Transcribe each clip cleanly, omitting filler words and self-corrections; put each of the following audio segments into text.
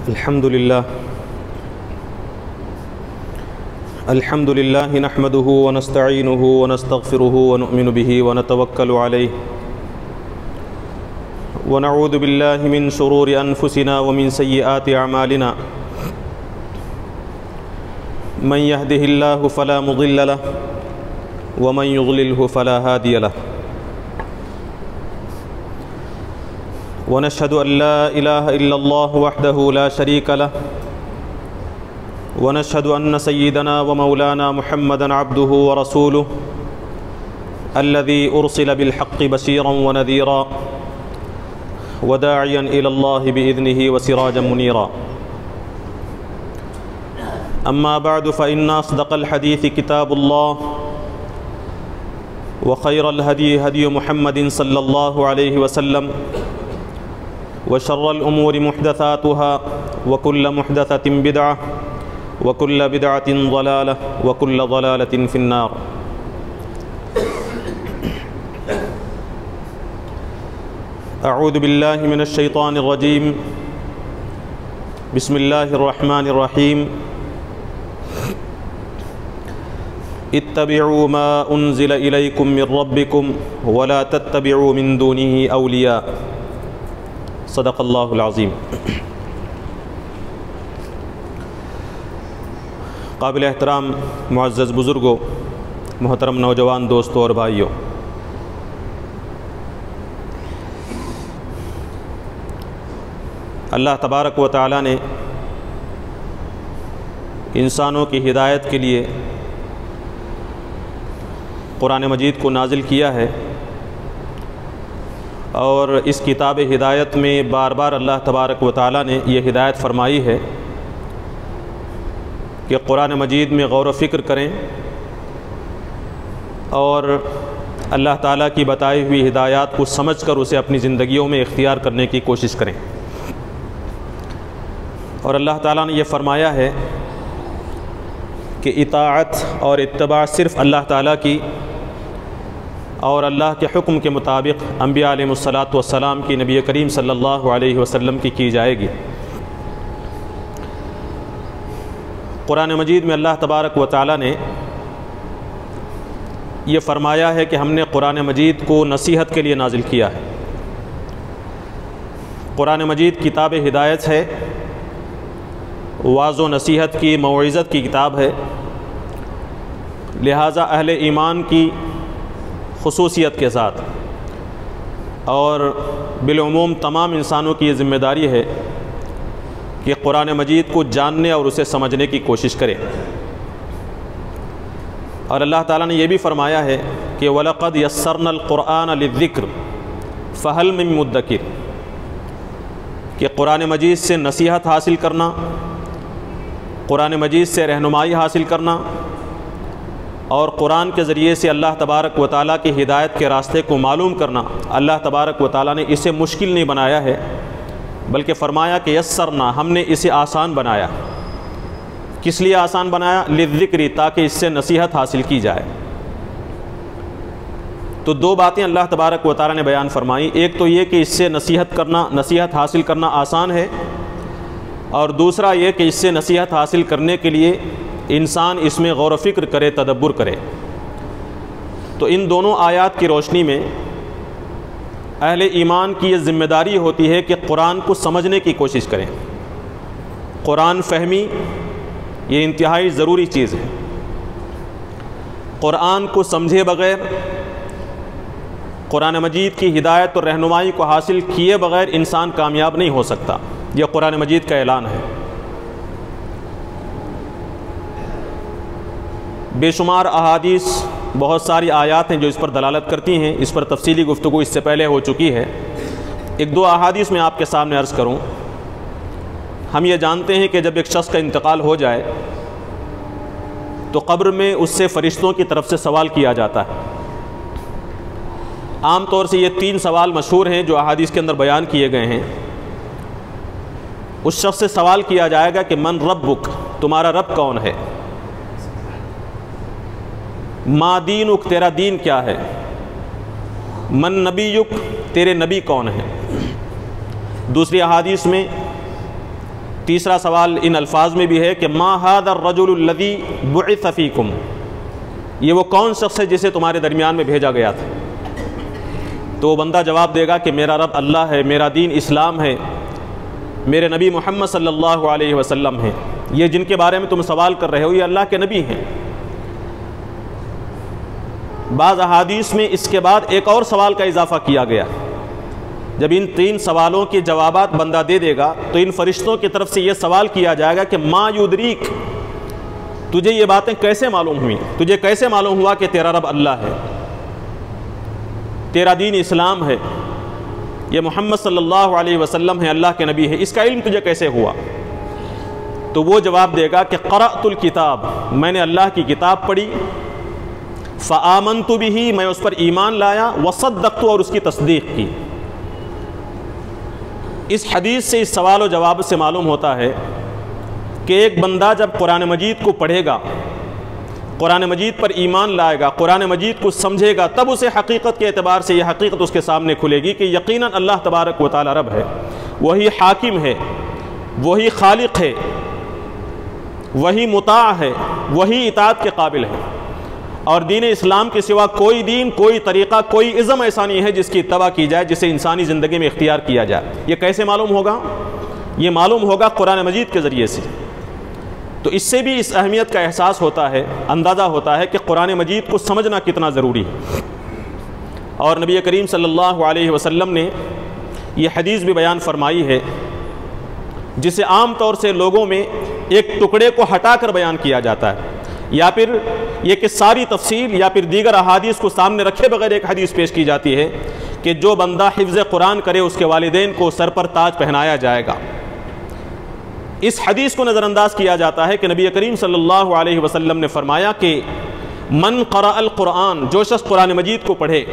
الحمد لله نحمده ونستعينه ونستغفره ونؤمن به ونتوكل عليه ونعوذ بالله من شرور أنفسنا ومن سيئات أعمالنا من يهده الله فلا مضل له ومن يضلله فلا هادي له ونشهد أن لا إله إلا الله وحده لا شريك له ونشهد أن سيدنا ومولانا محمدا عبده ورسوله الذي أرسل بالحق بشيرا ونذيرا وداعيا إلى الله بإذنه وسراجا منيرا أما بعد فإن أصدق الحديث كتاب الله وخير الهدي هدي محمد صلى الله عليه وسلم وشر الأمور محدثاتها وكل محدثة بدعة وكل بدعة ضلالة وكل ضلالة في النار. أعوذ بالله من الشيطان الرجيم. بسم الله الرحمن الرحيم. اتبعوا ما أنزل إليكم من ربكم ولا تتبعوا من دونه أولياء. صدق اللہ العظیم. قابل احترام معزز بزرگوں، محترم نوجوان دوستوں اور بھائیوں، اللہ تبارک و تعالی نے انسانوں کی ہدایت کے لیے قرآن مجید کو نازل کیا ہے، اور اس کتاب ہدایت میں بار بار اللہ تبارک و تعالی نے یہ ہدایت فرمائی ہے کہ قرآن مجید میں غور و فکر کریں اور اللہ تعالیٰ کی بتائی ہوئی ہدایات کو سمجھ کر اسے اپنی زندگیوں میں اختیار کرنے کی کوشش کریں. اور اللہ تعالیٰ نے یہ فرمایا ہے کہ اطاعت اور اتباع صرف اللہ تعالیٰ کی اور اللہ کے حکم کے مطابق انبیاء علیہ الصلاۃ والسلام کی، نبی کریم صلی اللہ علیہ وسلم کی جائے گی. قرآن مجید میں اللہ تبارک و تعالی نے یہ فرمایا ہے کہ ہم نے قرآن مجید کو نصیحت کے لیے نازل کیا ہے. قرآن مجید کتاب ہدایت ہے، واعظ و نصیحت کی، موعظت کی کتاب ہے. لہٰذا اہل ایمان کی خصوصیت کے ساتھ اور بالعموم تمام انسانوں کی یہ ذمہ داری ہے کہ قرآن مجید کو جاننے اور اسے سمجھنے کی کوشش کرے. اور اللہ تعالیٰ نے یہ بھی فرمایا ہے کہ وَلَقَدْ يَسَّرْنَا الْقُرْآنَ لِلذِّكْرِ فَهَلْ مِن مُدَّكِرٍ، کہ قرآن مجید سے نصیحت حاصل کرنا، قرآن مجید سے رہنمائی حاصل کرنا اور قرآن کے ذریعے سے اللہ تبارک و تعالیٰ کی ہدایت کے راستے کو معلوم کرنا، اللہ تبارک و تعالیٰ نے اسے مشکل نہیں بنایا ہے، بلکہ فرمایا کہ یسرنا، ہم نے اسے آسان بنایا. کس لیے آسان بنایا؟ للذکر، تاکہ اس سے نصیحت حاصل کی جائے. تو دو باتیں اللہ تبارک و تعالیٰ نے بیان فرمائی. ایک تو یہ کہ اس سے نصیحت حاصل کرنا آسان ہے، اور دوسرا یہ کہ اس سے نصیحت حاصل کرنے کے لیے انسان اس میں غور و فکر کرے، تدبر کرے. تو ان دونوں آیات کی روشنی میں اہل ایمان کی یہ ذمہ داری ہوتی ہے کہ قرآن کو سمجھنے کی کوشش کریں. قرآن فہمی یہ انتہائی ضروری چیز ہے. قرآن کو سمجھے بغیر، قرآن مجید کی ہدایت اور رہنمائی کو حاصل کیے بغیر انسان کامیاب نہیں ہو سکتا. یہ قرآن مجید کا اعلان ہے. بے شمار احادیث، بہت ساری آیات ہیں جو اس پر دلالت کرتی ہیں. اس پر تفصیلی گفتگو اس سے پہلے ہو چکی ہے. ایک دو احادیث میں آپ کے سامنے عرض کروں. ہم یہ جانتے ہیں کہ جب ایک شخص کا انتقال ہو جائے تو قبر میں اس سے فرشتوں کی طرف سے سوال کیا جاتا ہے. عام طور سے یہ 3 سوال مشہور ہیں جو احادیث کے اندر بیان کیے گئے ہیں. اس شخص سے سوال کیا جائے گا کہ من ربک، تمہارا رب کون ہے؟ ما دینک، تیرا دین کیا ہے؟ من نبیک، تیرے نبی کون ہیں؟ دوسری احادیث میں تیسرا سوال ان الفاظ میں بھی ہے کہ ما ھذا الرجل الذی بعث فیکم، یہ وہ کون شخص ہے جسے تمہارے درمیان میں بھیجا گیا تھا؟ تو وہ بندہ جواب دے گا کہ میرا رب اللہ ہے، میرا دین اسلام ہے، میرے نبی محمد صلی اللہ علیہ وسلم ہیں، یہ جن کے بارے میں تم سوال کر رہے ہو یہ اللہ کے نبی ہیں۔ بعض احادیث میں اس کے بعد ایک اور سوال کا اضافہ کیا گیا، جب ان 3 سوالوں کے جوابات بندہ دے دے گا تو ان فرشتوں کی طرف سے یہ سوال کیا جائے گا کہ ما یدریک، تجھے یہ باتیں کیسے معلوم ہوئیں، تجھے کیسے معلوم ہوا کہ تیرا رب اللہ ہے، تیرا دین اسلام ہے، یہ محمد صلی اللہ علیہ وسلم ہے، اللہ کے نبی ہے، اس کا علم تجھے کیسے ہوا؟ تو وہ جواب دے گا کہ قرأت الکتاب، میں نے اللہ کی کتاب پڑھی، فآمنت بہ، میں اس پر ایمان لایا، وصدقت، اور اس کی تصدیق کی۔ اس حدیث سے، اس سوال و جواب سے معلوم ہوتا ہے کہ ایک بندہ جب قرآن مجید کو پڑھے گا، قرآن مجید پر ایمان لائے گا، قرآن مجید کو سمجھے گا، تب اسے حقیقت کے اعتبار سے یہ حقیقت اس کے سامنے کھلے گی کہ یقیناً اللہ تبارک و تعالی رب ہے، وہی حاکم ہے، وہی خالق ہے، وہی مطاع ہے، وہی اطاعت کے قابل ہے، اور دین اسلام کے سوا کوئی دین، کوئی طریقہ، کوئی ازم ایسا نہیں ہے جس کی اتباع کی جائے، جسے انسانی زندگی میں اختیار کیا جائے۔ یہ کیسے معلوم ہوگا؟ یہ معلوم ہوگا قرآن مجید کے ذریعے سے۔ تو اس سے بھی اس اہمیت کا احساس ہوتا ہے، اندازہ ہوتا ہے کہ قرآن مجید کو سمجھنا کتنا ضروری ہے۔ اور نبی کریم صلی اللہ علیہ وسلم نے یہ حدیث بھی بیان فرمائی ہے، جسے عام طور سے لوگوں میں ایک ٹکڑے کو ہٹا کر بیان کیا جاتا ہے، یا پھر یہ کہ ساری تفصیل یا پھر دیگر احادیث کو سامنے رکھے بغیر ایک حدیث پیش کی جاتی ہے کہ جو بندہ حفظ قرآن کرے اس کے والدین کو سر پر تاج پہنایا جائے گا۔ اس حدیث کو نظر انداز کیا جاتا ہے کہ نبی کریم صلی اللہ علیہ وسلم نے فرمایا کہ من قرأ القرآن، جو شخص قرآن مجید کو پڑھے،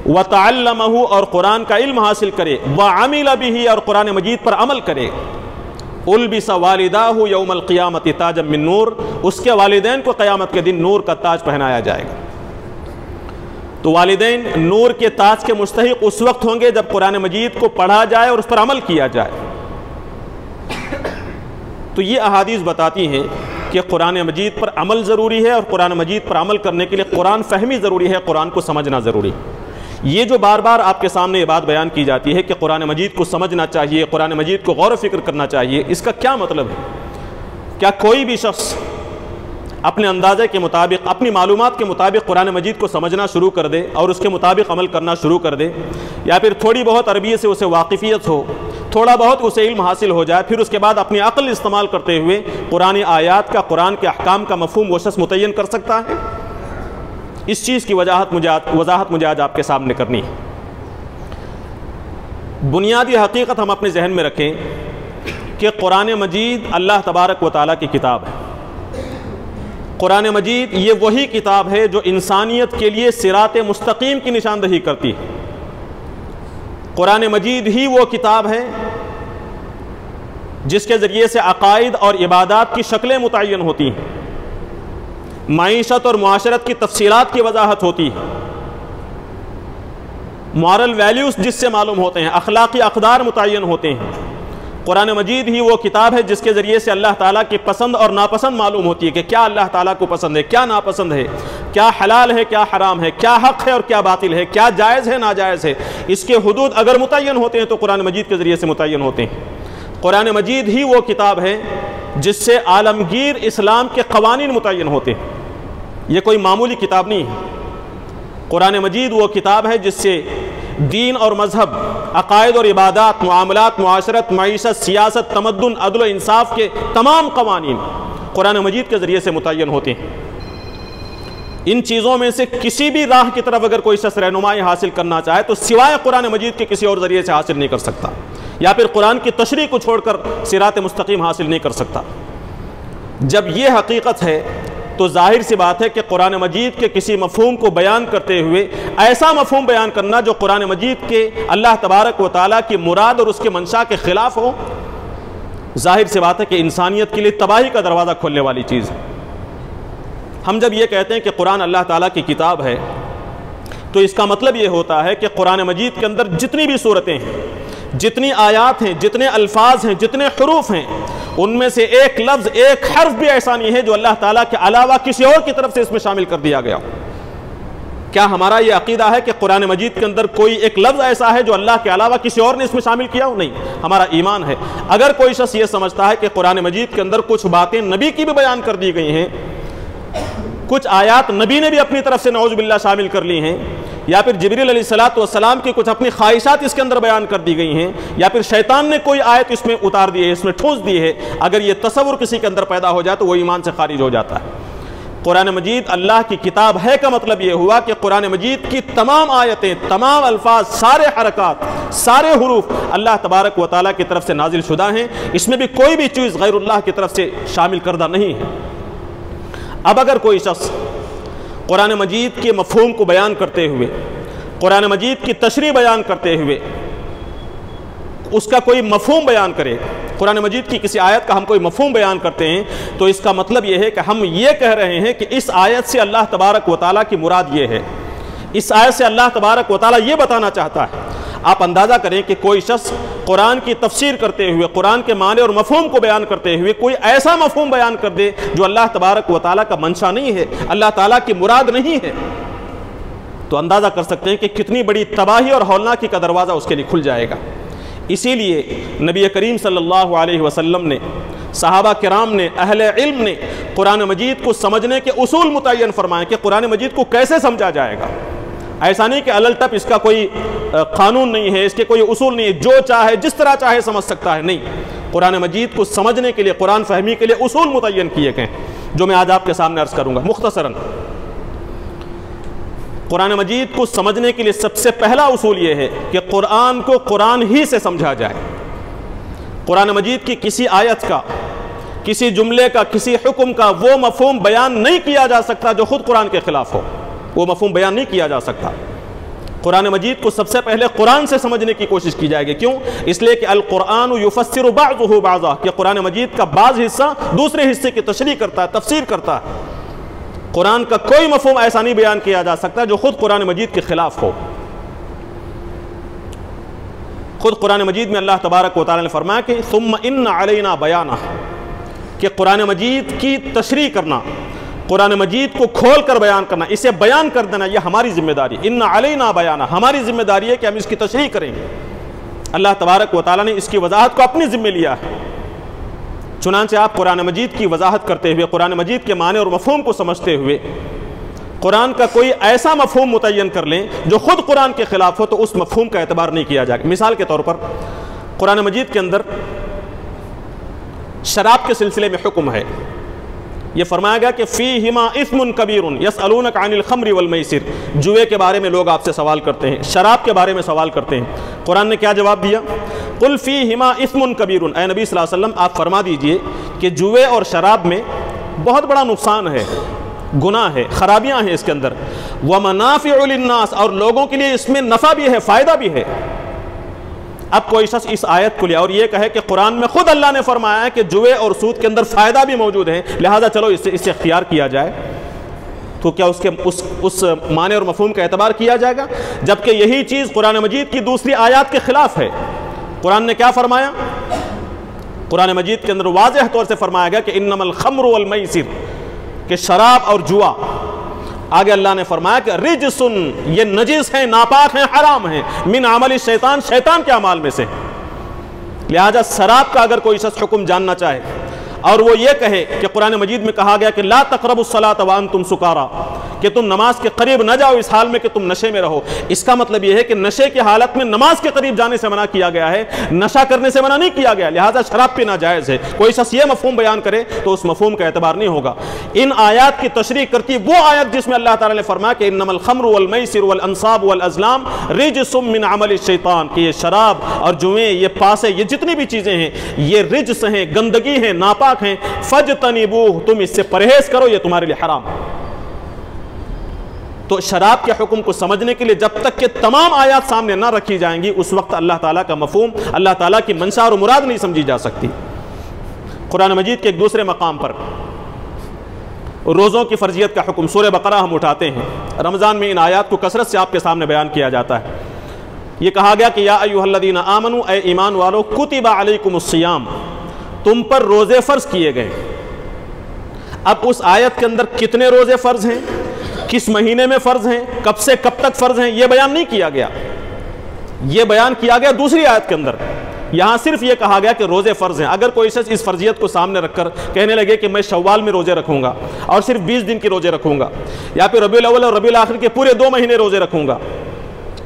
وتعلمہ، اور قرآن کا علم حاصل کرے، وعمل بہ، اور قرآن مجید پر عمل کرے، البس والداہ یوم القیامت تاجا من نور، اس کے والدین کو قیامت کے دن نور کا تاج پہنایا جائے گا۔ تو والدین نور کے تاج کے مستحق اس وقت ہوں گے جب قرآن مجید کو پڑھا جائے اور اس پر عمل کیا جائے۔ تو یہ احادیث بتاتی ہیں کہ قرآن مجید پر عمل ضروری ہے، اور قرآن مجید پر عمل کرنے کے لیے قرآن فہمی ضروری ہے، قرآن کو سمجھنا ضروری ہے۔ یہ جو بار بار آپ کے سامنے یہ بات بیان کی جاتی ہے کہ قرآن مجید کو سمجھنا چاہیے، قرآن مجید کو غور و فکر کرنا چاہیے، اس کا کیا مطلب ہے؟ کیا کوئی بھی شخص اپنے اندازے کے مطابق، اپنی معلومات کے مطابق قرآن مجید کو سمجھنا شروع کر دے اور اس کے مطابق عمل کرنا شروع کر دے، یا پھر تھوڑی بہت عربی سے اسے واقفیت ہو، تھوڑا بہت اسے علم حاصل ہو جائے، پھر اس کے بعد اپنی عقل استعمال کرتے ہوئے قرآن آیات کا، قرآن کے احکام کا مفہوم وہ شخص متعین کر سکتا ہے؟ اس چیز کی وضاحت مجھے آج آپ کے سامنے کرنی ہے۔ بنیادی حقیقت ہم اپنے ذہن میں رکھیں کہ قرآن مجید اللہ تبارک و تعالیٰ کی کتاب ہے۔ قرآن مجید یہ وہی کتاب ہے جو انسانیت کے لیے صراط مستقیم کی نشاندہی کرتی ہے۔ قرآن مجید ہی وہ کتاب ہے جس کے ذریعے سے عقائد اور عبادات کی شکلیں متعین ہوتی ہیں، معیشت اور معاشرت کی تفصیلات کی وضاحت ہوتی ہے، مورل ویلیوز جس سے معلوم ہوتے ہیں، اخلاقی اقدار متعین ہوتے ہیں۔ قرآن مجید ہی وہ کتاب ہے جس کے ذریعے سے اللہ تعالیٰ کی پسند اور ناپسند معلوم ہوتی ہے کہ کیا اللہ تعالیٰ کو پسند ہے، کیا ناپسند ہے، کیا حلال ہے، کیا حرام ہے، کیا حق ہے اور کیا باطل ہے، کیا جائز ہے، ناجائز ہے۔ اس کے حدود اگر متعین ہوتے ہیں تو قرآن مجید کے ذریعے سے متعین ہوتے ہیں۔ قرآن مجید ہی وہ کتاب ہے جس سے عالمگیر اسلام کے قوانین متعین ہوتے ہیں۔ یہ کوئی معمولی کتاب نہیں ہے۔ قرآن مجید وہ کتاب ہے جس سے دین اور مذہب، عقائد اور عبادات، معاملات، معاشرت، معیشت، سیاست، تمدن، عدل و انصاف کے تمام قوانین قرآن مجید کے ذریعے سے متعین ہوتے ہیں۔ ان چیزوں میں سے کسی بھی راہ کی طرف اگر کوئی شخص رہنمائی حاصل کرنا چاہے تو سوائے قرآن مجید کے کسی اور ذریعے سے حاصل نہیں کر سکتا، یا پھر قرآن کی تشریح کو چھوڑ کر صراط مستقیم حاصل نہیں کر سکتا۔ جب یہ حقیقت ہے تو ظاہر سی بات ہے کہ قرآن مجید کے کسی مفہوم کو بیان کرتے ہوئے ایسا مفہوم بیان کرنا جو قرآن مجید کے اللہ تبارک و تعالیٰ کی مراد اور اس کے منشا کے خلاف ہو، ظاہر سی بات ہے کہ انسانیت کے لیے تباہی کا دروازہ کھولنے والی چیز ہے۔ ہم جب یہ کہتے ہیں کہ قرآن اللہ تعالیٰ کی کتاب ہے تو اس کا مطلب یہ ہوتا ہے کہ قرآن مجید کے اندر جتنی بھی صورتیں ہیں، جتنی آیات ہیں، جتنے الفاظ ہیں، جتنے حروف ہیں، ان میں سے ایک لفظ، ایک حرف بھی ایسا نہیں ہے جو اللہ تعالیٰ کے علاوہ کسی اور کی طرف سے اس میں شامل کر دیا گیا. کیا ہمارا یہ عقیدہ ہے کہ قرآن مجید کے اندر کوئی ایک لفظ ایسا ہے جو اللہ کے علاوہ کسی اور نے اس میں شامل کیا ہو؟ نہیں، ہمارا ایمان ہے. اگر کوئی شخص یہ سمجھتا ہے کہ قرآن مجید کے اندر کچھ باتیں نبی کی بھی بیان کر دی گئی ہیں، کچھ آیات نبی نے بھی اپنی طرف سے نعوذ باللہ شامل کر لی ہیں، یا پھر جبریل علیہ السلام کی کچھ اپنی خواہشات اس کے اندر بیان کر دی گئی ہیں، یا پھر شیطان نے کوئی آیت اس میں اتار دی ہے، اس میں ٹھونس دی ہے، اگر یہ تصور کسی کے اندر پیدا ہو جائے تو وہ ایمان سے خارج ہو جاتا ہے. قرآن مجید اللہ کی کتاب ہے کا مطلب یہ ہوا کہ قرآن مجید کی تمام آیتیں، تمام الفاظ، سارے حرکات، سارے حروف اللہ تبارک و تعالیٰ کی طرف سے نازل شدہ ہیں. اس میں بھی کوئی بھی چیز غیر اللہ کی طرف سے شامل کردہ نہیں ہے. اب اگر کوئی شخص قرآن مجید کے مفہوم کو بیان کرتے ہوئے، قرآن مجید کی تشریح بیان کرتے ہوئے اس کا کوئی مفہوم بیان کرے، قرآن مجید کی کسی آیت کا ہم کوئی مفہوم بیان کرتے ہیں، تو اس کا مطلب یہ ہے کہ ہم یہ کہہ رہے ہیں کہ اس آیت سے اللہ تبارک و تعالیٰ کی مراد یہ ہے، اس آیت سے اللہ تبارک و تعالیٰ یہ بتانا چاہتا ہے. آپ اندازہ کریں کہ کوئی شخص قرآن کی تفسیر کرتے ہوئے، قرآن کے معنی اور مفہوم کو بیان کرتے ہوئے کوئی ایسا مفہوم بیان کر دے جو اللہ تبارک و تعالیٰ کا منشا نہیں ہے، اللہ تعالیٰ کی مراد نہیں ہے، تو اندازہ کر سکتے ہیں کہ کتنی بڑی تباہی اور ہولناکی کا دروازہ اس کے لیے کھل جائے گا. اسی لیے نبی کریم صلی اللہ علیہ وسلم نے، صحابہ کرام نے، اہل علم نے قرآن مجید کو سمجھنے کے اصول متعین فرمائے کہ قرآن مجید کو کیسے سمجھا جائے گا. ایسا نہیں کہ الل ٹپ اس کا کوئی قانون نہیں ہے، اس کے کوئی اصول نہیں ہے، جو چاہے جس طرح چاہے سمجھ سکتا ہے. نہیں، قرآن مجید کو سمجھنے کے لیے، قرآن فہمی کے لیے اصول متعین کیے گئے ہیں، جو میں آج آپ کے سامنے عرض کروں گا مختصراً. قرآن مجید کو سمجھنے کے لیے سب سے پہلا اصول یہ ہے کہ قرآن کو قرآن ہی سے سمجھا جائے. قرآن مجید کی کسی آیت کا، کسی جملے کا، کسی حکم کا وہ مفہوم بیان نہیں کیا جا سکتا جو خود قرآن کے خلاف ہو، وہ مفہوم بیان نہیں کیا جا سکتا. قرآن مجید کو سب سے پہلے قرآن سے سمجھنے کی کوشش کی جائے گی. کیوں؟ اس لیے کہ القرآن یفسر بعضہ بعضا، کہ قرآن مجید کا بعض حصہ دوسرے حصے کی تشریح کرتا ہے، تفسیر کرتا ہے. قرآن کا کوئی مفہوم ایسا نہیں بیان کیا جا سکتا جو خود قرآن مجید کے خلاف ہو. خود قرآن مجید میں اللہ تبارک و تعالیٰ نے فرمایا کہ ثم ان علینا بیانہ، کہ قرآن مجید کی تشریح کرنا، قرآن مجید کو کھول کر بیان کرنا، اسے بیان کر دینا، یہ ہماری ذمہ داری. ان علینا بیانہ، ہماری ذمہ داری ہے کہ ہم اس کی تشریح کریں گے. اللہ تبارک و تعالیٰ نے اس کی وضاحت کو اپنی ذمہ لیا ہے. چنانچہ آپ قرآن مجید کی وضاحت کرتے ہوئے، قرآن مجید کے معنی اور مفہوم کو سمجھتے ہوئے قرآن کا کوئی ایسا مفہوم متعین کر لیں جو خود قرآن کے خلاف ہو تو اس مفہوم کا اعتبار نہیں کیا جائے گا. مثال کے طور پر قرآن مجید کے اندر شراب کے سلسلے میں حکم ہے. یہ فرمایا گیا کہ فیہما اثم کبیر یسألونک عن الخمر والمیسر، جوئے کے بارے میں لوگ آپ سے سوال کرتے ہیں، شراب کے بارے میں سوال کرتے ہیں. قرآن نے کیا جواب دیا؟ قل فیہما اثم کبیر، اے نبی صلی اللہ علیہ وسلم آپ فرما دیجئے کہ جوئے اور شراب میں بہت بڑا نقصان ہے، گناہ ہے، خرابیاں ہیں اس کے اندر. ومنافع للناس، اور لوگوں کے لیے اس میں نفع بھی ہے، فائدہ بھی ہے. اب کوئی شخص اس آیت کو لیا اور یہ کہے کہ قرآن میں خود اللہ نے فرمایا ہے کہ جوئے اور سود کے اندر فائدہ بھی موجود ہے، لہذا چلو اسے اختیار کیا جائے، تو کیا اس معنی اور مفہوم کا اعتبار کیا جائے گا؟ جبکہ یہی چیز قرآن مجید کی دوسری آیات کے خلاف ہے. قرآن نے کیا فرمایا؟ قرآن مجید کے اندر واضح طور سے فرمایا گیا کہ انما الخمر والمیسر، کہ شراب اور جوا. آگے اللہ نے فرمایا کہ رجسن، یہ نجس ہیں، ناپاک ہیں، حرام ہیں، من عمل الشیطان، شیطان کے اعمال میں سے. لہذا شراب کا اگر کوئی شخص حکم جاننا چاہے اور وہ یہ کہے کہ قرآن مجید میں کہا گیا کہ لا تقربوا الصلاۃ وانتم سکارا، کہ تم نماز کے قریب نہ جاؤ اس حال میں کہ تم نشے میں رہو، اس کا مطلب یہ ہے کہ نشے کی حالت میں نماز کے قریب جانے سے منع کیا گیا ہے، نشہ کرنے سے منع نہیں کیا گیا، لہذا شراب پینا جائز ہے. کوئی شخص یہ مفہوم بیان کرے تو اس مفہوم کا اعتبار نہیں ہوگا. ان آیات کی تشریح کرتی وہ آیت جس میں اللہ تعالیٰ نے فرمایا کہ انما الخمر والمیسر والانصاب والازلام رجس من عمل الشیطان، کہ یہ شراب اور جوئیں، یہ پاسے، یہ جتنی بھی چیزیں ہیں یہ رجس ہیں، گندگی ہیں، ناپاک ہیں. فجتنبوہ، تم اس سے پرہیز کرو، یہ تمہارے لیے حرام ہے. تو شراب کے حکم کو سمجھنے کے لیے جب تک کہ تمام آیات سامنے نہ رکھی جائیں گی اس وقت اللہ تعالیٰ کا مفہوم، اللہ تعالیٰ کی منشا اور مراد نہیں سمجھی جا سکتی. قرآن مجید کے ایک دوسرے مقام پر روزوں کی فرضیت کا حکم سورہ بقرہ ہم اٹھاتے ہیں. رمضان میں ان آیات کو کثرت سے آپ کے سامنے بیان کیا جاتا ہے. یہ کہا گیا کہ یا ایھا الذین آمنوا، اے ایمان والو، کتب علیکم الصیام، تم پر روزے فرض کیے گئے۔ اب اس آیت کے اندر کتنے روزے فرض ہیں، کس مہینے میں فرض ہیں، کب سے کب تک فرض ہیں، یہ بیان نہیں کیا گیا۔ یہ بیان کیا گیا دوسری آیت کے اندر۔ یہاں صرف یہ کہا گیا کہ روزے فرض ہیں۔ اگر کوئی شخص اس فرضیت کو سامنے رکھ کر کہنے لگے کہ میں شوال میں روزے رکھوں گا اور صرف 20 دن کے روزے رکھوں گا، یا پھر ربیع الاول اور ربیع الاخر کے پورے 2 مہینے روزے رکھوں گا،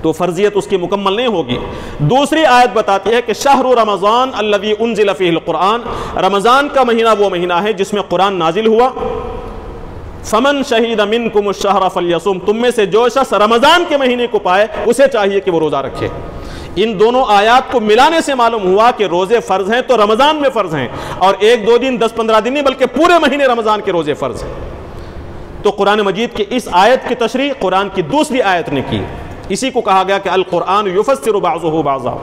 تو فرضیت اس کی مکمل نہیں ہوگی۔ دوسری آیت بتاتی ہے کہ شہر رمضان الذی انزل فیہ القرآن، رمضان کا مہینہ وہ مہینہ ہے جس میں قرآن نازل ہوا۔ فمن شہید منکم الشہر فلیصم، تم میں سے جو شخص رمضان کے مہینے کو پائے اسے چاہیے کہ وہ روزہ رکھے۔ ان دونوں آیات کو ملانے سے معلوم ہوا کہ روزے فرض ہیں تو رمضان میں فرض ہیں، اور 1-2 دن 10-15 دن نہیں بلکہ پورے مہینے رمضان کے روزے فرض ہیں۔ تو قرآن مجید کی اس آیت کی تشریح قرآن کی دوسری آیت نے کی۔ اسی کو کہا گیا کہ القرآن یفسر بعضہ بعضا۔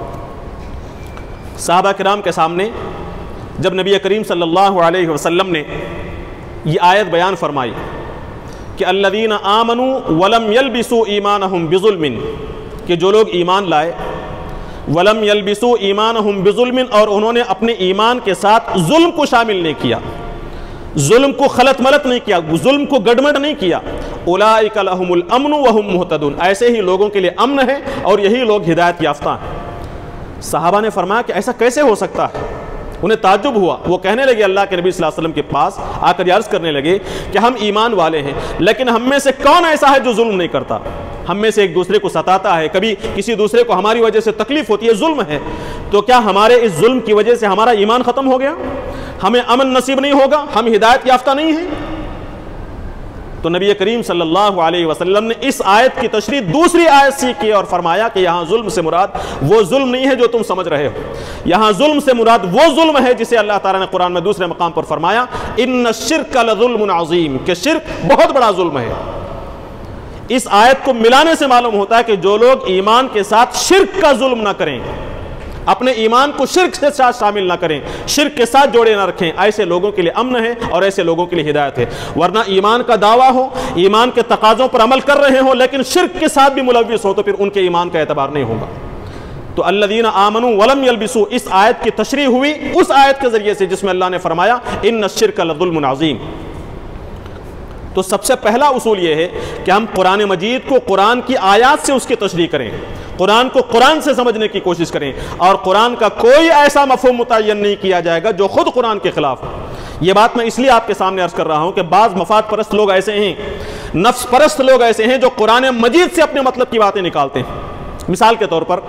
صحابہ کرام کے سامنے جب نبی کریم صلی اللہ علیہ وسلم نے یہ آیت بیان فرمائی کہ الذین آمنوا ولم یلبسوا ایمانہم بظلم، کہ جو لوگ ایمان لائے، ولم یلبسوا ایمانہم بظلم، اور انہوں نے اپنے ایمان کے ساتھ ظلم کو شامل نہیں کیا، ظلم کو خلط ملط نہیں کیا، ظلم کو گڑبڑ نہیں کیا، اولئک لہم الامن وہم مہتدون، ایسے ہی لوگوں کے لیے امن ہے اور یہی لوگ ہدایت یافتہ ہیں۔ صحابہ نے فرمایا کہ ایسا کیسے ہو سکتا ہے؟ انہیں تعجب ہوا۔ وہ کہنے لگے اللہ کے نبی صلی اللہ علیہ وسلم کے پاس آ کر عرض کرنے لگے کہ ہم ایمان والے ہیں، لیکن ہم میں سے کون ایسا ہے جو ظلم نہیں کرتا؟ ہم میں سے ایک دوسرے کو ستاتا ہے، کبھی کسی دوسرے کو ہماری وجہ سے تکلیف ہوتی ہے، ظلم ہے، تو کیا ہمارے اس ظلم کی وجہ سے ہمارا ایمان ختم ہو گیا؟ ہمیں امن نصیب نہیں ہوگا؟ ہم ہدایت یافتہ نہیں ہیں؟ تو نبی کریم صلی اللہ علیہ وسلم نے اس آیت کی تشریح دوسری آیت سے کی اور فرمایا کہ یہاں ظلم سے مراد وہ ظلم نہیں ہے جو تم سمجھ رہے ہو، یہاں ظلم سے مراد وہ ظلم ہے جسے اللہ تعالیٰ نے قرآن میں دوسرے مقام پر فرمایا ان الشرک لظلم عظیم، کہ شرک بہت بڑا ظلم ہے۔ اس آیت کو ملانے سے معلوم ہوتا ہے کہ جو لوگ ایمان کے ساتھ شرک کا ظلم نہ کریں، اپنے ایمان کو شرک کے ساتھ شامل نہ کریں، شرک کے ساتھ جوڑے نہ رکھیں، ایسے لوگوں کے لیے امن ہے اور ایسے لوگوں کے لیے ہدایت ہے۔ ورنہ ایمان کا دعویٰ ہو، ایمان کے تقاضوں پر عمل کر رہے ہوں لیکن شرک کے ساتھ بھی ملوث ہو تو پھر ان کے ایمان کا اعتبار نہیں ہوگا۔ تو الذین آمنوا ولم یلبسوا، اس آیت کی تشریح ہوئی اس آیت کے ذریعے سے جس میں اللہ نے فرمایا ان الشرک لظلم عظیم۔ تو سب سے پہلا اصول یہ ہے کہ ہم قرآن مجید کو قرآن کی آیات سے اس کی تشریح کریں، قرآن کو قرآن سے سمجھنے کی کوشش کریں، اور قرآن کا کوئی ایسا مفہوم متعین نہیں کیا جائے گا جو خود قرآن کے خلاف ہو۔ یہ بات میں اس لیے آپ کے سامنے عرض کر رہا ہوں کہ بعض مفاد پرست لوگ ایسے ہیں، نفس پرست لوگ ایسے ہیں جو قرآن مجید سے اپنے مطلب کی باتیں نکالتے ہیں۔ مثال کے طور پر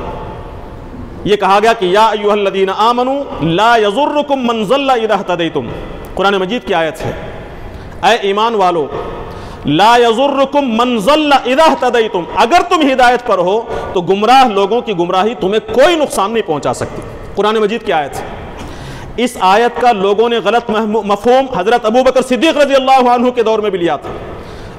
یہ کہا گیا کہ یا ایھا الذین آمنوا لا یضرکم من ضل اذا اہتدیتم، قرآن مجید کی آیت ہے، اے ایمان والو لا یضرکم من ضل اذا اہتدیتم، اگر تم ہدایت پر ہو تو گمراہ لوگوں کی گمراہی تمہیں کوئی نقصان نہیں پہنچا سکتی۔ قرآن مجید کی آیت ہے۔ اس آیت کا لوگوں نے غلط مفہوم حضرت ابوبکر صدیق رضی اللہ عنہ کے دور میں بھی لیا تھا۔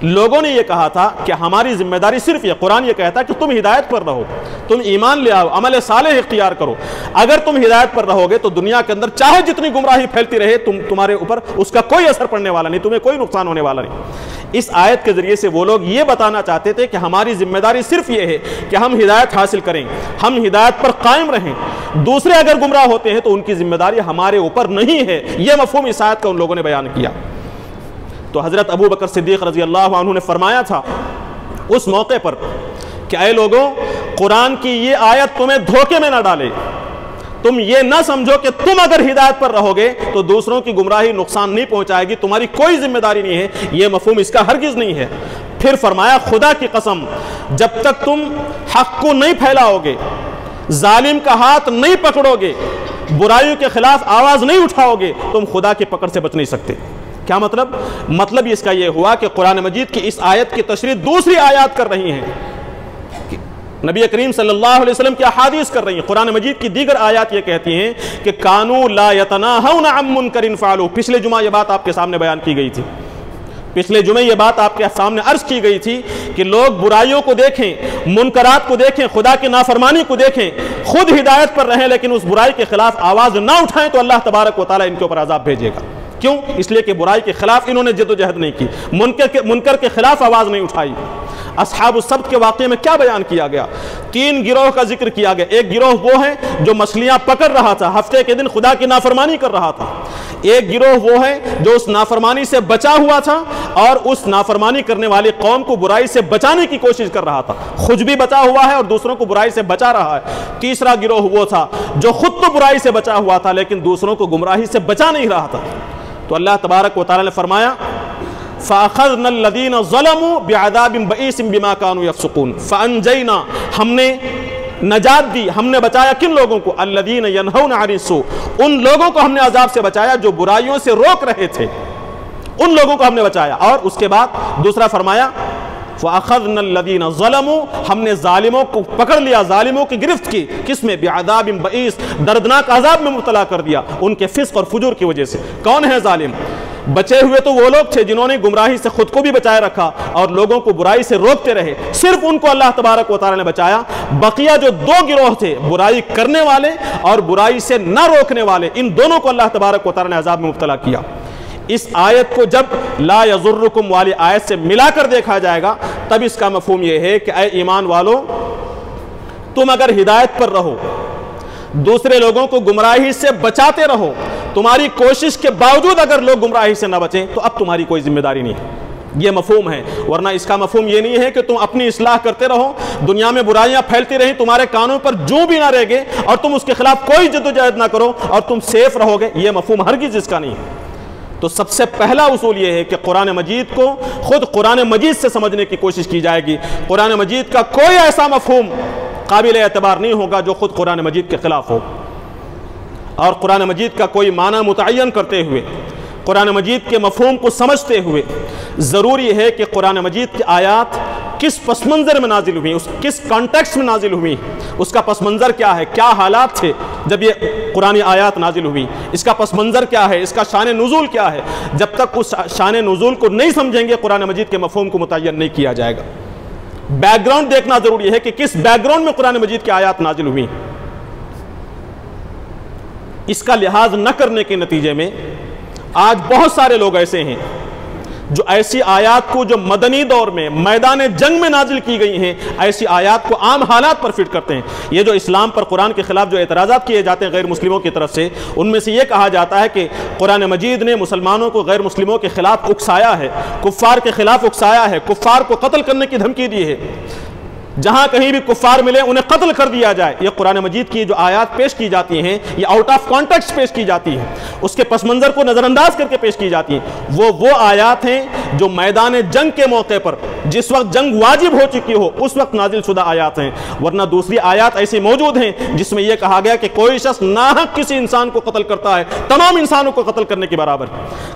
لوگوں نے یہ کہا تھا کہ ہماری ذمہ داری صرف یہ، قرآن یہ کہتا ہے کہ تم ہدایت پر رہو، تم ایمان لے آؤ، عمل صالح اختیار کرو، اگر تم ہدایت پر رہو گے تو دنیا کے اندر چاہے جتنی گمراہی پھیلتی رہے تمہارے اوپر اس کا کوئی اثر پڑنے والا نہیں، تمہیں کوئی نقصان ہونے والا نہیں۔ اس آیت کے ذریعے سے وہ لوگ یہ بتانا چاہتے تھے کہ ہماری ذمہ داری صرف یہ ہے کہ ہم ہدایت حاصل کریں، ہم ہدایت پر قائم رہیں، دوسرے اگر گمراہ ہوتے ہیں تو ان کی ذمہ داری ہمارے اوپر نہیں ہے۔ یہ مفہوم اس آیت کا ان لوگوں نے بیان کیا۔ تو حضرت ابوبکر صدیق رضی اللہ عنہ نے فرمایا تھا اس موقع پر کہ اے لوگوں، قرآن کی یہ آیت تمہیں دھوکے میں نہ ڈالے، تم یہ نہ سمجھو کہ تم اگر ہدایت پر رہو گے تو دوسروں کی گمراہی نقصان نہیں پہنچائے گی، تمہاری کوئی ذمہ داری نہیں ہے، یہ مفہوم اس کا ہرگز نہیں ہے۔ پھر فرمایا خدا کی قسم جب تک تم حق کو نہیں پھیلاؤ گے، ظالم کا ہاتھ نہیں پکڑو گے، برائیوں کے خلاف آواز نہیں اٹھاؤ گے، تم خدا کی پکڑ سے بچ نہیں سکتے۔ کیا مطلب؟ مطلب اس کا یہ ہوا کہ قرآن مجید کی اس آیت کی تشریح دوسری آیات کر رہی ہیں، نبی کریم صلی اللہ علیہ وسلم کی احادیث کر رہی ہیں۔ قرآن مجید کی دیگر آیات یہ کہتی ہیں کہ کانوا لا یتناہون عن منکر فعلوہ، پچھلے جمعہ یہ بات آپ کے سامنے بیان کی گئی تھی، پچھلے جمعے یہ بات آپ کے سامنے عرض کی گئی تھی کہ لوگ برائیوں کو دیکھیں، منکرات کو دیکھیں، خدا کی نافرمانی کو دیکھیں، خود ہدایت پر رہیں لیکن اس برائی کے خلاف آواز نہ اٹھائیں تو اللہ تبارک و تعالیٰ ان کے اوپر عذاب بھیجے گا۔ کیوں؟ اس لیے کہ برائی کے خلاف انہوں نے جد و جہد نہیں کی، منکر کے خلاف آواز نہیں اٹھائی۔ اصحاب السبت کے واقعے میں کیا بیان کیا گیا؟ 3 گروہ کا ذکر کیا گیا۔ ایک گروہ وہ ہے جو مچھلیاں پکڑ رہا تھا، ہفتے کے دن خدا کی نافرمانی کر رہا تھا۔ ایک گروہ وہ ہے جو اس نافرمانی سے بچا ہوا تھا اور اس نافرمانی کرنے والی قوم کو برائی سے بچانے کی کوشش کر رہا تھا، خود بھی بچا ہوا ہے اور دوسروں کو برائی سے بچا رہا ہے۔ تیسرا گروہ وہ تھا جو خود تو برائی سے بچا ہوا تھا لیکن دوسروں کو گمراہی سے بچا نہیں رہا تھا۔ تو اللہ تبارک و تعالی نے فرمایا فَأَخَذْنَا الَّذِينَ ظَلَمُوا بِعَذَابٍ بَئِيسٍ بِمَا كَانُوا يَفْسُقُونَ فَأَنْجَيْنَا، ہم نے نجات دی، ہم نے بچایا کن لوگوں کو؟ الَّذِينَ يَنْهَوْنَ عَنِ السُّوءِ، ان لوگوں کو ہم نے عذاب سے بچایا جو برائیوں سے روک رہے تھے، ان لوگوں کو ہم نے بچایا۔ اور اس کے بعد دوسرا فرمایا وَأَخَذْنَا الَّذِينَ ظَلَمُوا، ہم نے ظالموں کو پکڑ لیا، ظالموں کی گرفت کی، کس میں؟ بِعَذَابٍ بَئِيسٍ، دردناک عذاب میں مبتلا کر دیا ان کے فسق اور فجور کی وجہ سے۔ کون ہے ظالم؟ بچے ہوئے تو وہ لوگ تھے جنہوں نے گمراہی سے خود کو بھی بچائے رکھا اور لوگوں کو برائی سے روکتے رہے، صرف ان کو اللہ تبارک و تعالی نے بچایا۔ بقیہ جو 2 گروہ تھے، برائی کرنے والے اور برائی سے نہ روکنے والے، ان دونوں کو اللہ تبارک و تعالی نے عذاب میں مبتلا کیا۔ اس آیت کو جب لا یضرکم والی آیت سے ملا کر دیکھا جائے گا تب اس کا مفہوم یہ ہے کہ اے ایمان والو، تم اگر ہدایت پر رہو، دوسرے لوگوں کو گمراہی سے بچاتے رہو، تمہاری کوشش کے باوجود اگر لوگ گمراہی سے نہ بچیں تو اب تمہاری کوئی ذمہ داری نہیں ہے۔ یہ مفہوم ہے، ورنہ اس کا مفہوم یہ نہیں ہے کہ تم اپنی اصلاح کرتے رہو، دنیا میں برائیاں پھیلتی رہیں، تمہارے کانوں پر جوں بھی نہ رہ گے اور تم اس کے خلاف کوئی جدوجہد نہ کرو اور تم سیف رہو گے۔ یہ مفہوم ہرگز اس کا نہیں ہے۔ تو سب سے پہلا اصول یہ ہے کہ قرآن مجید کو خود قرآن مجید سے سمجھنے کی کوشش کی جائے گی۔ قرآن مجید کا کوئی ایسا مفہوم قابل اعتبار نہیں ہوگا جو خود قرآن مجید کے خلاف ہو، اور قرآن مجید کا کوئی معنی متعین کرتے ہوئے، قرآن مجید کے مفہوم کو سمجھتے ہوئے ضروری ہے کہ قرآن مجید کی آیات کس پس منظر میں نازل ہوئی، کس کانٹیکسٹ میں نازل ہوئی، اس کا پس منظر کیا ہے، کیا حالات تھے جب یہ قرآن آیات نازل ہوئی، اس کا پس منظر کیا ہے، اس کا شان نزول کیا ہے۔ جب تک اس شان نزول کو نہیں سمجھیں گے قرآن مجید کے مفہوم کو متعین نہیں کیا جائے گا۔ بیک گراؤنڈ دیکھنا ضروری ہے کہ کس بیک گراؤنڈ میں قرآن مجید کی آیات نازل ہوئی۔ اس کا لحاظ نہ کرنے کے نتیجے میں آج بہت سارے لوگ ایسے ہیں جو ایسی آیات کو جو مدنی دور میں میدان جنگ میں نازل کی گئی ہیں، ایسی آیات کو عام حالات پر فٹ کرتے ہیں۔ یہ جو اسلام پر قرآن کے خلاف جو اعتراضات کیے جاتے ہیں غیر مسلموں کی طرف سے، ان میں سے یہ کہا جاتا ہے کہ قرآن مجید نے مسلمانوں کو غیر مسلموں کے خلاف اکسایا ہے، کفار کے خلاف اکسایا ہے، کفار کو قتل کرنے کی دھمکی دی ہے، جہاں کہیں بھی کفار ملے انہیں قتل کر دیا جائے۔ یہ قرآن مجید کی جو آیات پیش کی جاتی ہیں یہ آؤٹ آف کانٹیکسٹ پیش کی جاتی ہیں، اس کے پس منظر کو نظر انداز کر کے پیش کی جاتی ہیں۔ وہ آیات ہیں جو میدان جنگ کے موقع پر جس وقت جنگ واجب ہو چکی ہو اس وقت نازل شدہ آیات ہیں، ورنہ دوسری آیات ایسی موجود ہیں جس میں یہ کہا گیا کہ کوئی شخص ناحق کسی انسان کو قتل کرتا ہے تمام انسانوں کو قتل کرنے کے برابر،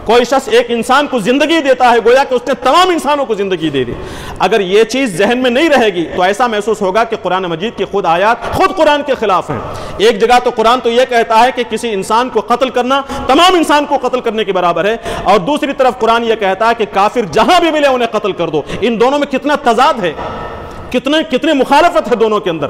کوئی شخص ایک انسان کو زندگی دیتا ہے گویا کہ اس نے تمام انسانوں کو زندگی دے دی۔ اگر یہ چیز ذہن میں نہیں رہے گی تو ایسا محسوس ہوگا کہ قرآن مجید کی خود آیات خود قرآن کے خلاف ہیں۔ ایک جگہ تو قرآن تو یہ کہتا ہے کہ کسی انسان کو قتل کرنا تمام انسان کو قتل کرنے کے برابر ہے، اور دوسری طرف قرآن یہ کہتا ہے کہ کافر جہاں بھی ملے انہیں قتل کر دو۔ ان دونوں میں کتنا تضاد ہے، کتنے مخالفت ہے دونوں کے اندر۔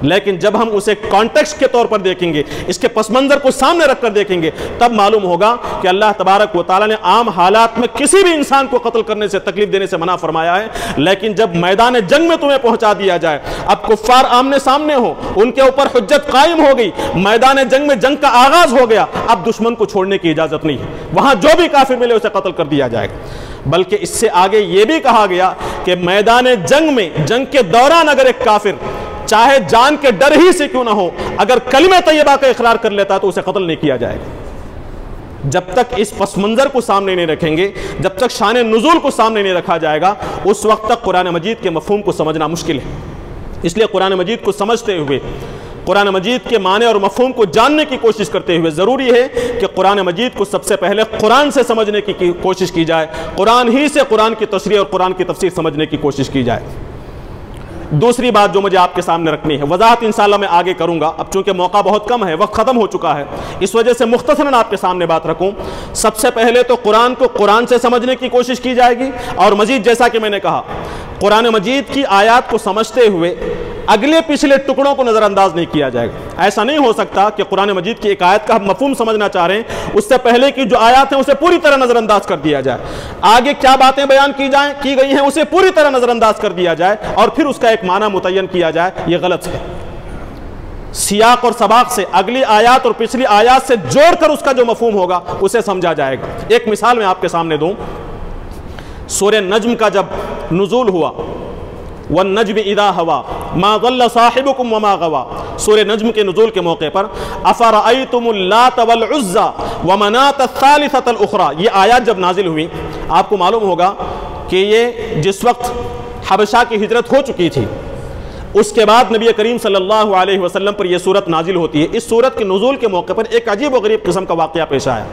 لیکن جب ہم اسے کانٹیکسٹ کے طور پر دیکھیں گے، اس کے پس منظر کو سامنے رکھ کر دیکھیں گے، تب معلوم ہوگا کہ اللہ تبارک و تعالیٰ نے عام حالات میں کسی بھی انسان کو قتل کرنے سے، تکلیف دینے سے منع فرمایا ہے، لیکن جب میدان جنگ میں تمہیں پہنچا دیا جائے، اب کفار آمنے سامنے ہو، ان کے اوپر حجت قائم ہو گئی، میدان جنگ میں جنگ کا آغاز ہو گیا، اب دشمن کو چھوڑنے کی اجازت نہیں ہے، وہاں جو بھی کافر ملے اسے قتل کر دیا جائے گا۔ بلکہ اس سے آگے یہ بھی کہا گیا کہ میدان جنگ میں، جنگ کے دوران اگر ایک کافر چاہے جان کے ڈر ہی سے کیوں نہ ہو اگر کلمہ طیبہ کا اقرار کر لیتا ہے تو اسے قتل نہیں کیا جائے گا۔ جب تک اس پس منظر کو سامنے نہیں رکھیں گے، جب تک شان نزول کو سامنے نہیں رکھا جائے گا، اس وقت تک قرآن مجید کے مفہوم کو سمجھنا مشکل ہے۔ اس لیے قرآن مجید کو سمجھتے ہوئے، قرآن مجید کے معنی اور مفہوم کو جاننے کی کوشش کرتے ہوئے ضروری ہے کہ قرآن مجید کو سب سے پہلے قرآن سے سمجھنے کی کوشش کی جائے، قرآن ہی سے قرآن کی تشریح اور قرآن کی تفسیر سمجھنے کی کوشش کی جائے۔ دوسری بات جو مجھے آپ کے سامنے رکھنی ہے، وضاحت انشاءاللہ میں آگے کروں گا، اب چونکہ موقع بہت کم ہے، وقت ختم ہو چکا ہے، اس وجہ سے مختصراً آپ کے سامنے بات رکھوں۔ سب سے پہلے تو قرآن کو قرآن سے سمجھنے کی کوشش کی جائے گی، اور مزید جیسا کہ میں نے کہا قرآن مجید کی آیات کو سمجھتے ہوئے اگلے پچھلے ٹکڑوں کو نظر انداز نہیں کیا جائے گا۔ ایسا نہیں ہو سکتا کہ قرآن مجید کی ایک آیت کا ہم مفہوم سمجھنا چاہ رہے ہیں، اس سے پہلے کی جو آیات ہیں اسے پوری طرح نظر انداز کر دیا جائے، آگے کیا باتیں بیان کی گئی ہیں اسے پوری طرح نظر انداز کر دیا جائے اور پھر اس کا ایک معنی متعین کیا جائے، یہ غلط ہے۔ سیاق اور سباق سے اگلی آیات اور پچھلی آیات سے جوڑ کر اس کا جو مفہوم ہوگا اسے سمجھا جائے گا۔ ایک مثال میں آپ کے سامنے دوں، سورہ نجم کا جب نزول ہوا، والنجم اذا ہوا ما ضل صاحبکم وما غوا، سورہ نجم کے نزول کے موقع پر افرأیتم اللات والعزى ومناة الثالثة الاخرى، یہ آیات جب نازل ہوئی آپ کو معلوم ہوگا کہ یہ جس وقت حبشہ کی ہجرت ہو چکی تھی، اس کے بعد نبی کریم صلی اللہ علیہ وسلم پر یہ سورت نازل ہوتی ہے۔ اس سورت کے نزول کے موقع پر ایک عجیب و غریب قسم کا واقعہ پیش آیا۔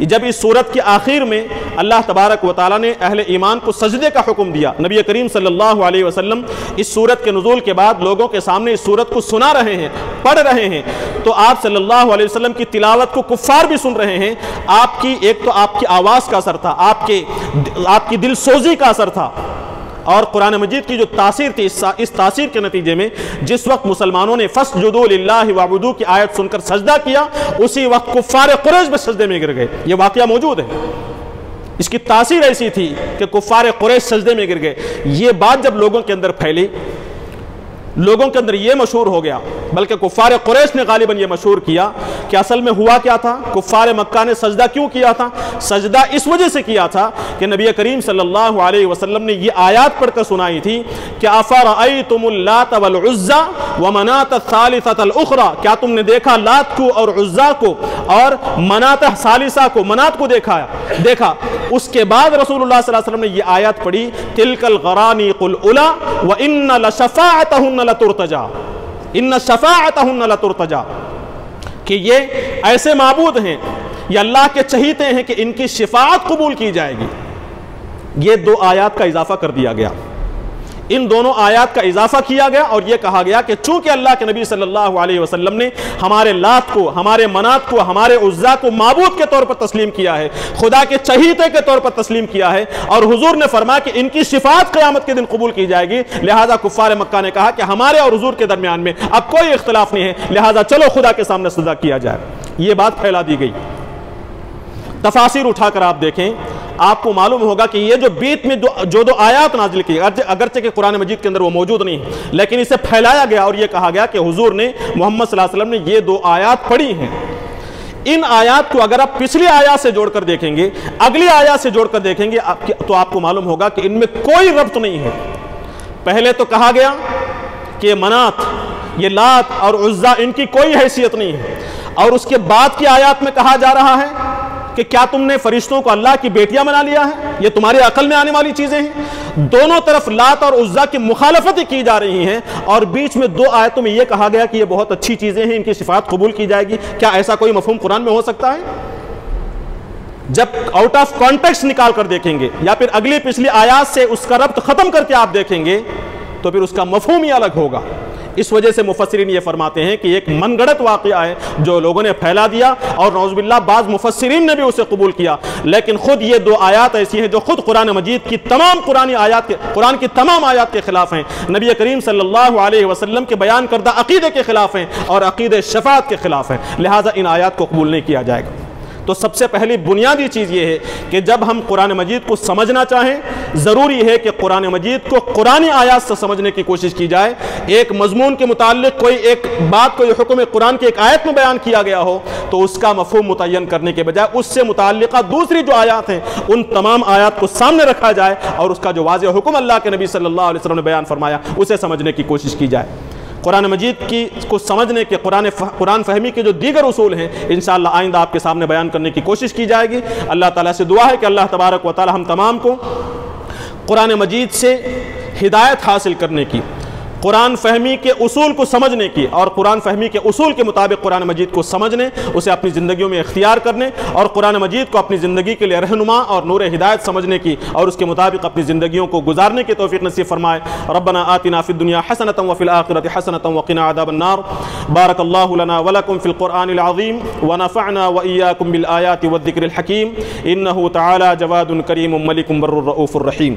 جب اس سورت کی آخر میں اللہ تبارک و تعالیٰ نے اہل ایمان کو سجدے کا حکم دیا، نبی کریم صلی اللہ علیہ وسلم اس سورت کے نزول کے بعد لوگوں کے سامنے اس سورت کو سنا رہے ہیں، پڑھ رہے ہیں، تو آپ صلی اللہ علیہ وسلم کی تلاوت کو کفار بھی سن رہے ہیں۔ ایک تو آپ کی آواز کا اثر تھا، آپ کی دل سوزی کا اثر تھا، اور قرآن مجید کی جو تاثیر تھی، اس تاثیر کے نتیجے میں جس وقت مسلمانوں نے فَاسْجُدُوا لِلَّهِ وَاعْبُدُوا کی آیت سن کر سجدہ کیا، اسی وقت کفار قریش بھی سجدے میں گر گئے۔ یہ واقعہ موجود ہے، اس کی تاثیر ایسی تھی کہ کفار قریش سجدے میں گر گئے۔ یہ بات جب لوگوں کے اندر پھیلی، لوگوں کے اندر یہ مشہور ہو گیا، بلکہ کفار قریش نے غالباً یہ مشہور کیا کہ اصل میں ہوا کیا تھا، کفار مکہ نے سجدہ کیوں کیا تھا؟ سجدہ اس وجہ سے کیا تھا کہ نبی کریم صلی اللہ علیہ وسلم نے یہ آیات پڑھ کر سنائی تھی کہ افرأیتم اللات والعزى ومناة الثالثة الاخرى، کیا تم نے دیکھا لات کو اور عزیٰ کو اور مناة ثالثہ کو، منات کو دیکھا۔ اس کے بعد رسول اللہ صلی اللہ علیہ وسلم نے یہ آیات پڑھی، تلک الغرانیق العلیٰ وان لشفاعتہن لترتجا، ان شفاعتہن لترتجا، کہ یہ ایسے معبود ہیں، یہ اللہ کے چہیتے ہیں کہ ان کی شفاعت قبول کی جائے گی۔ یہ دو آیات کا اضافہ کر دیا گیا، ان دونوں آیات کا اضافہ کیا گیا اور یہ کہا گیا کہ چونکہ اللہ کے نبی صلی اللہ علیہ وسلم نے ہمارے لات کو، ہمارے منات کو، ہمارے عزیٰ کو معبود کے طور پر تسلیم کیا ہے، خدا کے چہیتے کے طور پر تسلیم کیا ہے، اور حضور نے فرمایا کہ ان کی شفاعت قیامت کے دن قبول کی جائے گی، لہذا کفار مکہ نے کہا کہ ہمارے اور حضور کے درمیان میں اب کوئی اختلاف نہیں ہے، لہذا چلو خدا کے سامنے سجدہ کیا جائے۔ یہ بات پھیلا دی گئی۔ تفاسیر اٹھا کر آپ دیکھیں، آپ کو معلوم ہوگا کہ یہ جو بیت میں جو دو آیات نازل کی، اگرچہ کہ قرآن مجید کے اندر وہ موجود نہیں ہے، لیکن اسے پھیلایا گیا اور یہ کہا گیا کہ حضور نے، محمد صلی اللہ علیہ وسلم نے یہ دو آیات پڑھی ہیں۔ ان آیات کو اگر آپ پچھلی آیات سے جوڑ کر دیکھیں گے، اگلی آیات سے جوڑ کر دیکھیں گے تو آپ کو معلوم ہوگا کہ ان میں کوئی ربط نہیں ہے۔ پہلے تو کہا گیا کہ منات، یہ لات اور عزیٰ، ان کی کوئی حیثیت نہیں ہے، اور اس کے بعد کی آیات میں کہا جا رہا ہے کہ کیا تم نے فرشتوں کو اللہ کی بیٹیاں بنا لیا ہے؟ یہ تمہاری عقل میں آنے والی چیزیں ہیں۔ دونوں طرف لات اور عزیٰ کی مخالفت کی جا رہی ہیں، اور بیچ میں دو آیتوں میں یہ کہا گیا کہ یہ بہت اچھی چیزیں ہیں، ان کی شفاعت قبول کی جائے گی۔ کیا ایسا کوئی مفہوم قرآن میں ہو سکتا ہے؟ جب آؤٹ آف کانٹیکسٹ نکال کر دیکھیں گے یا پھر اگلی پچھلی آیات سے اس کا ربط ختم کر کے آپ دیکھیں گے تو پھر اس کا مفہوم ہی الگ ہوگا۔ اس وجہ سے مفسرین یہ فرماتے ہیں کہ ایک من گھڑت واقعہ ہے جو لوگوں نے پھیلا دیا، اور نعوذ باللہ بعض مفسرین نے بھی اسے قبول کیا، لیکن خود یہ دو آیات ایسی ہیں جو خود قرآن مجید کی تمام قرآن کی تمام آیات کے خلاف ہیں، نبی کریم صلی اللہ علیہ وسلم کے بیان کردہ عقیدے کے خلاف ہیں اور عقیدے شفاعت کے خلاف ہیں، لہٰذا ان آیات کو قبول نہیں کیا جائے گا۔ تو سب سے پہلی بنیادی چیز یہ ہے کہ جب ہم قرآن مجید کو سمجھنا چاہیں، ضروری ہے کہ قرآن مجید کو قرآنی آیات سے سمجھنے کی کوشش کی جائے۔ ایک مضمون کے متعلق کوئی ایک بات، کوئی حکم قرآن کی ایک آیت میں بیان کیا گیا ہو تو اس کا مفہوم متعین کرنے کے بجائے اس سے متعلقہ دوسری جو آیات ہیں ان تمام آیات کو سامنے رکھا جائے اور اس کا جو واضح حکم اللہ کے نبی صلی اللہ علیہ وسلم نے بیان فرمایا اسے سمجھنے کی کوشش کی جائے۔ قرآن مجید کو سمجھنے کے قرآن فہمی کے جو دیگر اصول ہیں انشاءاللہ آئندہ آپ کے سامنے بیان کرنے کی کوشش کی جائے گی۔ اللہ تعالیٰ سے دعا ہے کہ اللہ تبارک و تعالیٰ ہم تمام کو قرآن مجید سے ہدایت حاصل کرنے کی، قرآن فہمی کے اصول کو سمجھنے کی اور قرآن فہمی کے اصول کے مطابق قرآن مجید کو سمجھنے، اسے اپنی زندگیوں میں اختیار کرنے اور قرآن مجید کو اپنی زندگی کے لیے رہنما اور نور ہدایت سمجھنے کی اور اس کے مطابق اپنی زندگیوں کو گزارنے کی توفیق نصیب فرمائے۔ ربنا آتنا فی الدنیا حسنۃ وفی الآخرۃ حسنۃ وقنا عذاب النار۔ بارک اللہ لنا ولکم فی القرآن العظیم ونفعنا وإیاکم بالآیات والذکر الحکیم، انہ تعالی جواد کریم ملک بر الرؤوف الرحیم۔